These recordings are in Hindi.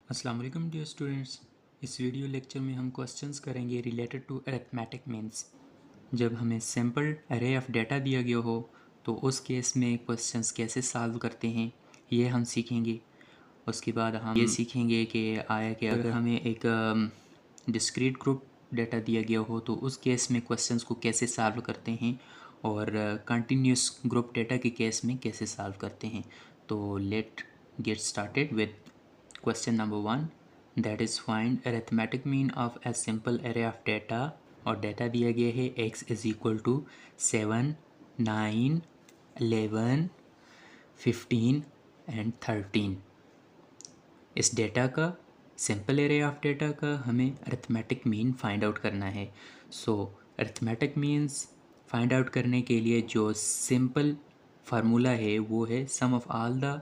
अस्सलाम वालेकुम डियर स्टूडेंट्स। इस वीडियो लेक्चर में हम क्वेश्चंस करेंगे रिलेटेड टू अरिथमेटिक मीन्स। जब हमें सिंपल अरे ऑफ डेटा दिया गया हो तो उस केस में क्वेश्चंस कैसे सॉल्व करते हैं ये हम सीखेंगे। उसके बाद हम ये सीखेंगे कि आया कि अगर हमें एक डिस्क्रीट ग्रुप डेटा दिया गया हो तो उस केस में क्वेश्चंस को कैसे सॉल्व करते हैं और कंटिन्यूस ग्रुप डेटा के केस में कैसे सॉल्व करते हैं। तो let get started with question number 1, that is find arithmetic mean of a simple array of data. और डेटा दिया गया है x is equal to 7, 9, 11, 15 and 13। इस डेटा का सिंपल एरे ऑफ डेटा का हमें अरिथमेटिक मीन फाइंड आउट करना है। So arithmetic means find out करने के लिए जो सिंपल फार्मूला है वो है sum of all the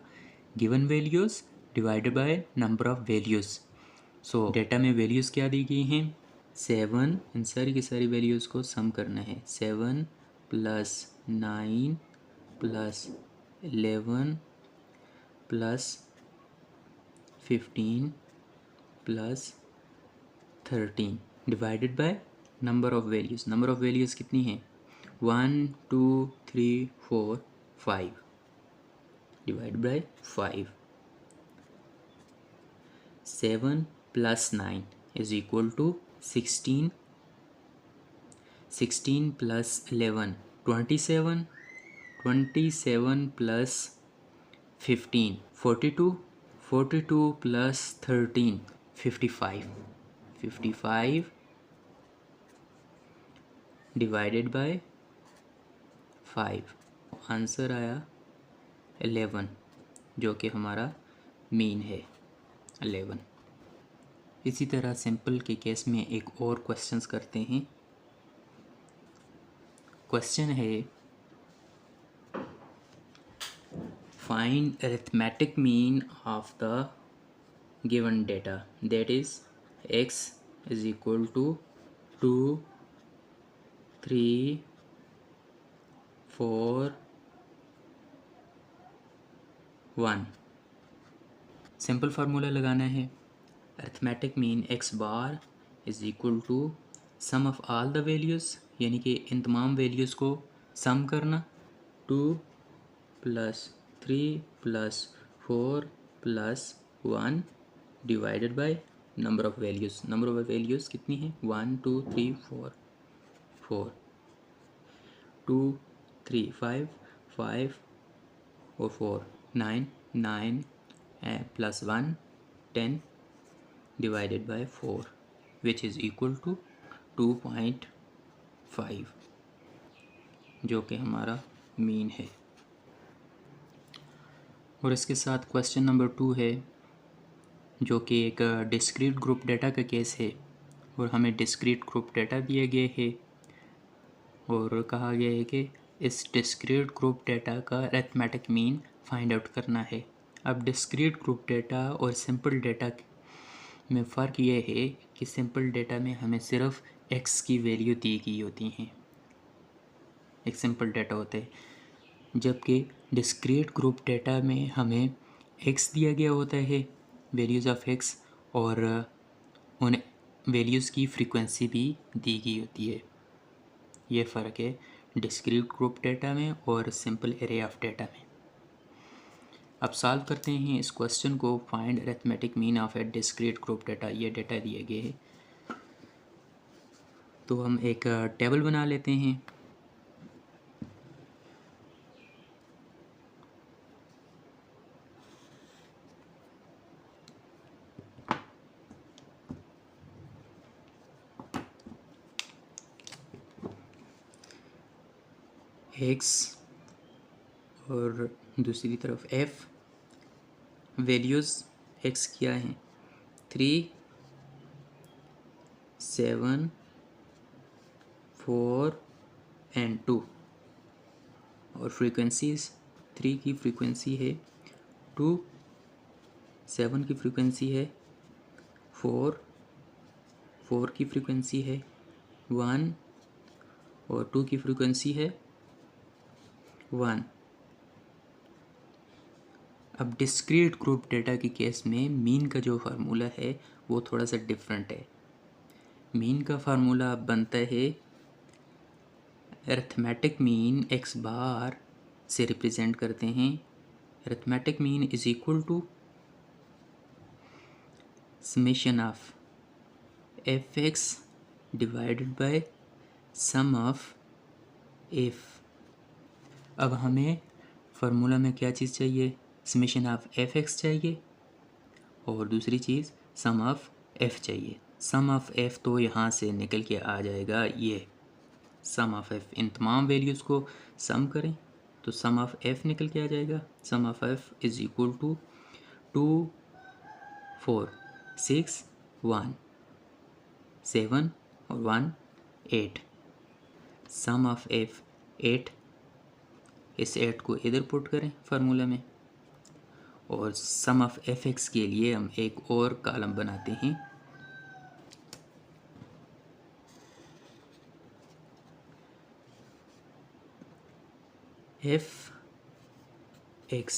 given values divided by number of values. So data में वैल्यूज़ क्या दी गई हैं 7, इन सारी की सारी वैल्यूज़ को सम करना है। 7 plus 9 plus 11 plus 15 plus 13 divided by number of values. Number of values कितनी हैं 1 2 3 4 5 divide by 5। 7 plus 9 is equal to 16। 16 plus 11 27। 27 plus 15 42। 42 plus 13 55। 55 divided by 5। Answer आया 11 जो कि हमारा मीन है 11। इसी तरह सिंपल के केस में एक और क्वेश्चंस करते हैं। क्वेश्चन है find arithmetic mean of the given data, that is x is equal to 2 3 4 1। Simple formula लगाना है। Arithmetic mean x bar is equal to sum of all the values, यानी कि इन तमाम वैल्यूज़ को सम करना। 2 plus 3 plus 4 plus 1 divided by number of values. Number of values कितनी है 1 2 3 4 4 2 3 5 5 और 4 9 9 plus 1 10 divided by 4 which is equal to 2.5 जो कि हमारा मीन है। और इसके साथ क्वेश्चन नंबर 2 है जो कि एक डिस्क्रीट ग्रुप डेटा का केस है और हमें डिस्क्रीट ग्रुप डेटा दिया गया है और कहा गया है कि इस डिस्क्रीट ग्रुप डेटा का अरिथमेटिक मीन फाइंड आउट करना है। अब डिस्क्रीट ग्रुप डेटा और सिंपल डेटा में फ़र्क ये है कि सिंपल डेटा में हमें सिर्फ x की वैल्यू दी गई होती हैं, एक सिंपल डेटा होता है, जबकि डिस्क्रीट ग्रुप डेटा में हमें x दिया गया होता है, वैल्यूज़ ऑफ x, और उन वैल्यूज़ की फ्रीक्वेंसी भी दी गई होती है। ये फ़र्क है डिस्क्रीट ग्रुप डेटा में और सिंपल एरे ऑफ डेटा में। अब सॉल्व करते हैं इस क्वेश्चन को, find arithmetic mean of A discrete group data. ये डेटा दिए गए है तो हम एक टेबल बना लेते हैं। x और दूसरी तरफ f, वैल्यूज़ x क्या हैं 3 7 4 एंड 2, और फ्रीक्वेंसीज 3 की फ्रीक्वेंसी है 2, 7 की फ्रीक्वेंसी है 4 की फ्रीक्वेंसी है 1 और 2 की फ्रीक्वेंसी है 1। अब डिस्क्रीट ग्रुप डेटा के केस में मीन का जो फार्मूला है वो थोड़ा सा डिफरेंट है। मीन का फार्मूला बनता है अरिथमेटिक मीन एक्स बार से रिप्रेजेंट करते हैं। Arithmetic mean is equal to summation of F X divided by sum of F. अब हमें फार्मूला में क्या चीज़ चाहिए, समेशन ऑफ एफ एक्स चाहिए और दूसरी चीज़ सम ऑफ एफ चाहिए। सम ऑफ एफ तो यहाँ से निकल के आ जाएगा, ये सम ऑफ एफ, इन तमाम वैल्यूज़ को सम करें तो सम ऑफ एफ निकल के आ जाएगा। Sum of F is equal to 2 4 6 1 7 और 1 8। सम ऑफ एफ 8, इस 8 को इधर पुट करें फार्मूला में और सम ऑफ एफ एक्स के लिए हम एक और कॉलम बनाते हैं। एफ एक्स,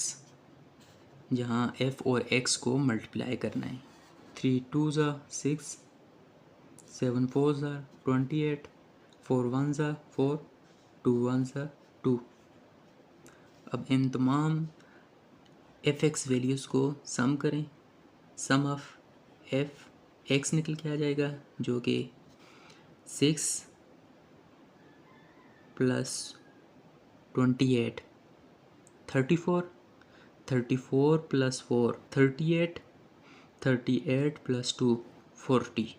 जहाँ एफ और एक्स को मल्टीप्लाई करना है। 3 2 ज़ा 6, 7 4 ज़ा 28, 4 1 ज़ा 4, 2 1 ज़ा 2। अब इन तमाम एफ एक्स वैल्यूज़ को सम करें। सम ऑफ एफ एक्स निकल के आ जाएगा जो कि 6 प्लस 28 34, 34 प्लस 4 38, 38 प्लस 2 40।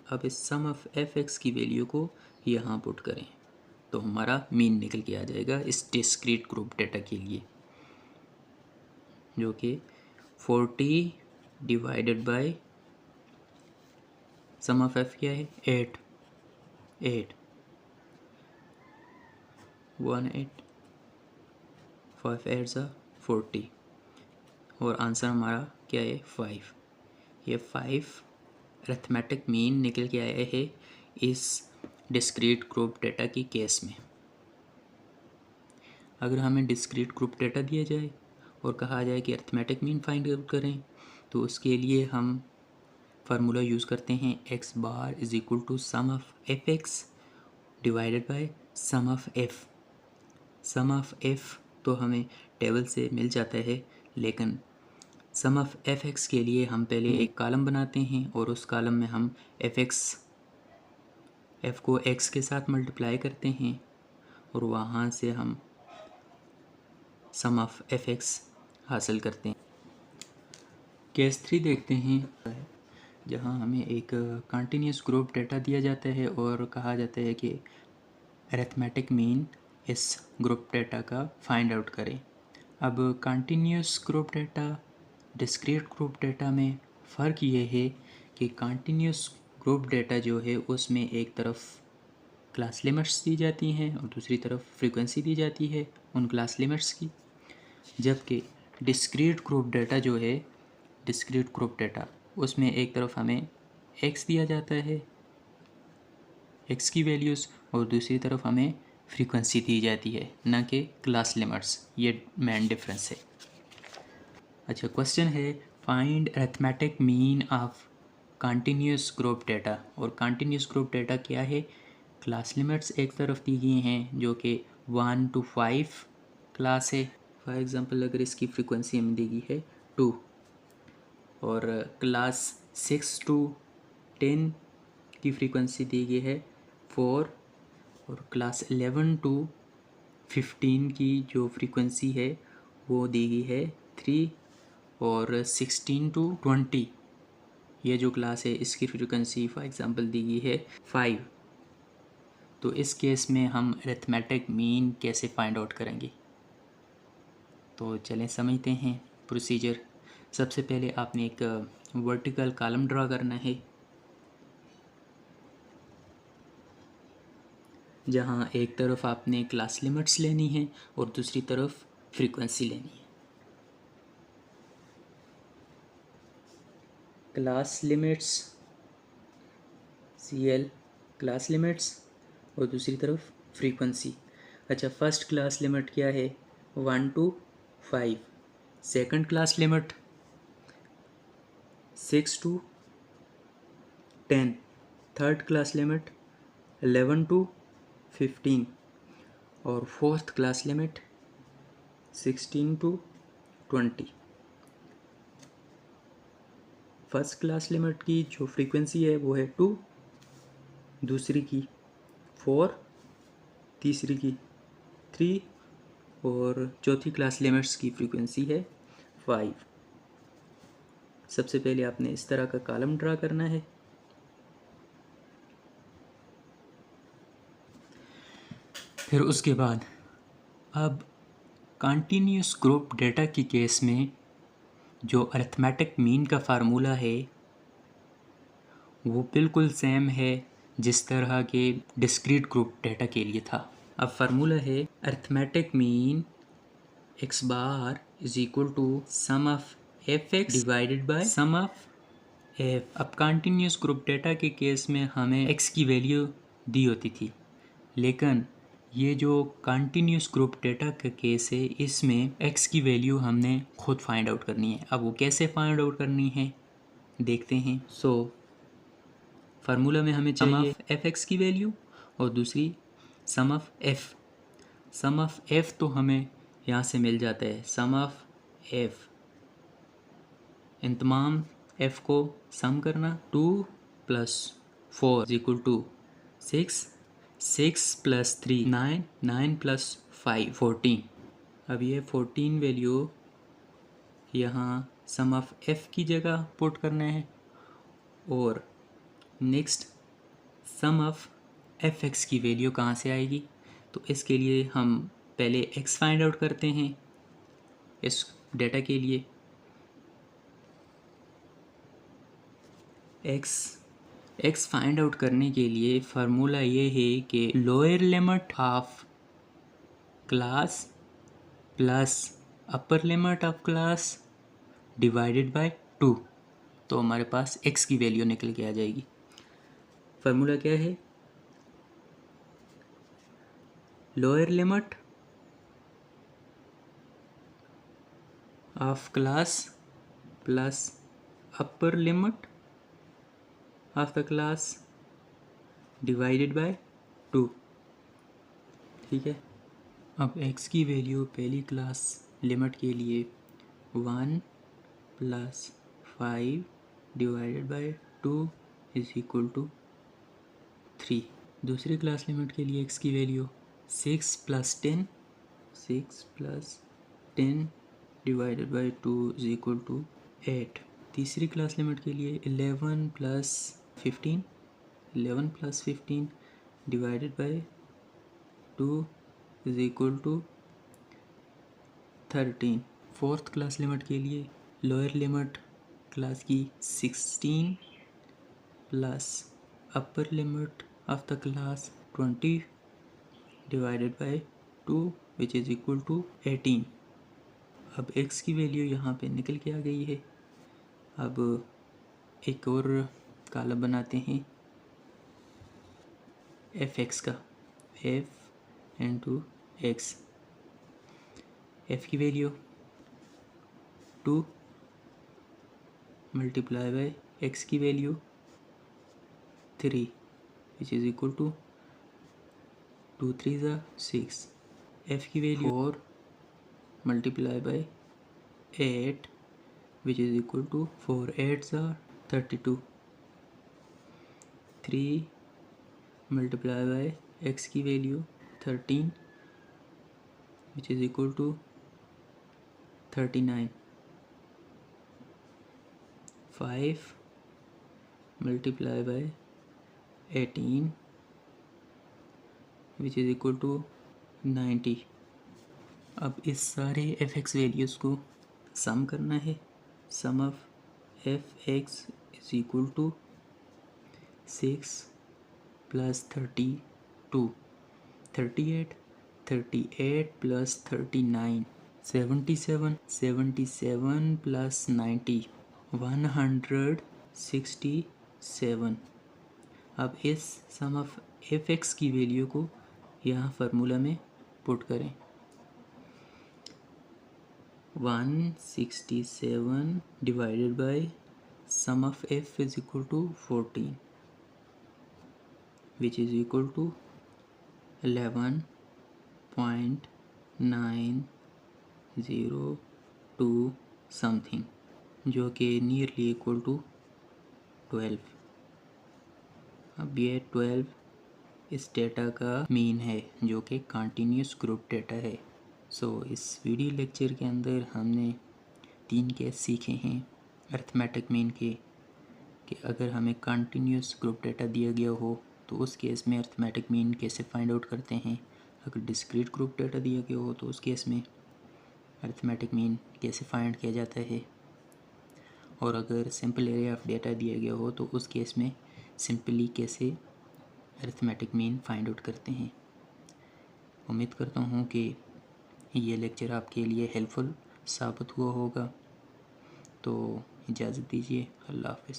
अब इस सम ऑफ एफ एक्स की वैल्यू को यहाँ पुट करें तो हमारा मीन निकल के आ जाएगा इस डिस्क्रीट ग्रुप डेटा के लिए, जो कि 40 divided by sum of F क्या है 8 8 1 8 5 8 ज़ा 40 और आंसर हमारा क्या है 5। ये 5 अरिथमेटिक मीन निकल के आया है इस डिस्क्रीट ग्रुप डेटा की केस में। अगर हमें डिस्क्रीट ग्रुप डेटा दिया जाए और कहा जाए कि अरिथमेटिक मीन फाइंड आउट करें तो उसके लिए हम फार्मूला यूज़ करते हैं X bar is equal to sum of F X divided by sum of F. Sum of F तो हमें टेबल से मिल जाता है, लेकिन सम ऑफ एफ एक्स के लिए हम पहले एक कॉलम बनाते हैं और उस कॉलम में हम एफ को एक्स के साथ मल्टीप्लाई करते हैं और वहाँ से हम सम ऑफ एफ एक्स हासिल करते हैं। केस 3 देखते हैं, जहाँ हमें एक कंटिन्यूस ग्रुप डेटा दिया जाता है और कहा जाता है कि अरिथमेटिक मीन इस ग्रुप डेटा का फाइंड आउट करें। अब continuous group data discrete group data में फ़र्क ये है कि कंटिन्यूस ग्रुप डेटा जो है उसमें एक तरफ क्लास लिमिट्स दी जाती हैं और दूसरी तरफ फ्रीक्वेंसी दी जाती है उन क्लास लिमिट्स की, जबकि डिस्क्रीट ग्रुप डेटा जो है डिस्क्रीट ग्रुप डेटा उसमें एक तरफ हमें एक्स दिया जाता है, एक्स की वैल्यूज़, और दूसरी तरफ हमें फ्रीक्वेंसी दी जाती है, ना कि क्लास लिमिट्स। ये मेन डिफरेंस है। अच्छा, क्वेश्चन है find arithmetic mean of continuous group data. और कंटिन्यूस ग्रुप डेटा क्या है, क्लास लिमिट्स एक तरफ दी गई हैं जो कि 1 to 5 क्लास है। फॉर एग्ज़ाम्पल अगर इसकी फ्रीक्वेंसी हमें दी गई है 2 और क्लास 6 to 10 की फ्रीक्वेंसी दी गई है 4 और क्लास 11 to 15 की जो फ्रीक्वेंसी है वो दी गई है 3 और 16 to 20 ये जो क्लास है इसकी फ्रीक्वेंसी फॉर एग्ज़ाम्पल दी गई है 5। तो इस केस में हम अरिथमेटिक मीन कैसे फाइंड आउट करेंगे, तो चलें समझते हैं प्रोसीजर। सबसे पहले आपने एक वर्टिकल कॉलम ड्रा करना है जहाँ एक तरफ आपने क्लास लिमिट्स लेनी है और दूसरी तरफ फ्रीक्वेंसी लेनी है। Class limits CL class limits और दूसरी तरफ फ्रीक्वेंसी। अच्छा, फर्स्ट क्लास लिमिट क्या है, 1 to 5, second class limit 6 to 10, third class limit 11 to 15 और fourth class limit 16 to 20। First class limit की जो फ्रीक्वेंसी है वो है 2, दूसरी की 4, तीसरी की 3 और चौथी क्लास लिमिट्स की फ्रीक्वेंसी है 5। सबसे पहले आपने इस तरह का कॉलम ड्रा करना है। फिर उसके बाद अब कंटिन्यूस ग्रुप डेटा की केस में जो अरिथमेटिक मीन का फार्मूला है वो बिल्कुल सेम है जिस तरह के डिस्क्रीट ग्रुप डेटा के लिए था। अब फार्मूला है arithmetic mean x bar is equal to sum of F X divided by sum of F. अब कंटिन्यूस ग्रुप डेटा के केस में हमें x की वैल्यू दी होती थी, लेकिन ये जो कंटिन्यूस ग्रुप डेटा का केस है इसमें x की वैल्यू हमने खुद फाइंड आउट करनी है। अब वो कैसे फाइंड आउट करनी है देखते हैं। फार्मूला में हमें चाहिए एफ एक्स की वैल्यू और दूसरी sum of F. Sum of F तो हमें यहाँ से मिल जाता है, सम ऑफ एफ इन तमाम एफ को सम करना 2 + 4 इज इक्वल टू 6, 6 + 3 9, 9 + 5 14। अब ये 14 वैल्यू यहाँ सम ऑफ एफ की जगह पुट करना है और next sum of F x की वैल्यू कहाँ से आएगी, तो इसके लिए हम पहले एक्स फाइंड आउट करते हैं इस डेटा के लिए। एक्स फाइंड आउट करने के लिए फार्मूला ये है कि lower limit of class plus upper limit of class divided by 2, तो हमारे पास एक्स की वैल्यू निकल के आ जाएगी। फार्मूला क्या है, lower limit of class plus upper limit of the class divided by 2। ठीक है। अब x की वैल्यू पहली क्लास लिमिट के लिए 1 + 5 divided by 2 is equal to 3। दूसरी क्लास लिमिट के लिए x की value 6 + 10, 6 + 10 divided by 2 is equal to 8। तीसरी क्लास लिमिट के लिए 11 + 15, 11 + 15 divided by 2 is equal to 13। Fourth class limit के लिए लोअर लिमिट क्लास की 16 plus upper limit of the class 20 divided by 2 which is equal to 18। अब x की वैल्यू यहाँ पे निकल के आ गई है। अब एक और कॉलम बनाते हैं एफ एक्स का, एफ इंटू एक्स। एफ की वैल्यू 2 मल्टीप्लाई बाय एक्स की value 3 which is equal to 2 3 6। F की value 4 multiply by 8 which is equal to 4 8 32। 3 multiply by X की value 13 which is equal to 39। 5 multiply by 18 which is equal to 90। अब इस सारे एफ एक्स वैल्यूज़ को सम करना है। Sum of F X is equal to 6 + 32 38, 38 + 39 77, 77 + 90 167। अब इस सम ऑफ एफ एक्स की वैल्यू को यहाँ फार्मूला में पुट करें। 167 divided by sum of f is equal to 14, which is equal to 11.902 something, जो कि नियरली इक्वल टू 12। अब ये 12 इस डेटा का मीन है जो कि कंटिन्यूस ग्रुप डेटा है। इस वीडियो लेक्चर के अंदर हमने 3 केस सीखे हैं अरिथमेटिक मीन के, कि अगर हमें कंटिन्यूस ग्रुप डेटा दिया गया हो तो उस केस में अरिथमेटिक मीन कैसे फाइंड आउट करते हैं, अगर डिस्क्रीट ग्रुप डेटा दिया गया हो तो उस केस में अरिथमेटिक मीन कैसे फाइंड किया जाता है, और अगर सिंपल एरिया ऑफ डेटा दिया गया हो तो उस केस में सिंपली कैसे अरिथमेटिक मीन फाइंड आउट करते हैं। उम्मीद करता हूँ कि ये लेक्चर आपके लिए हेल्पफुल साबित हुआ होगा। तो इजाज़त दीजिए, अल्लाह हाफ़िज़।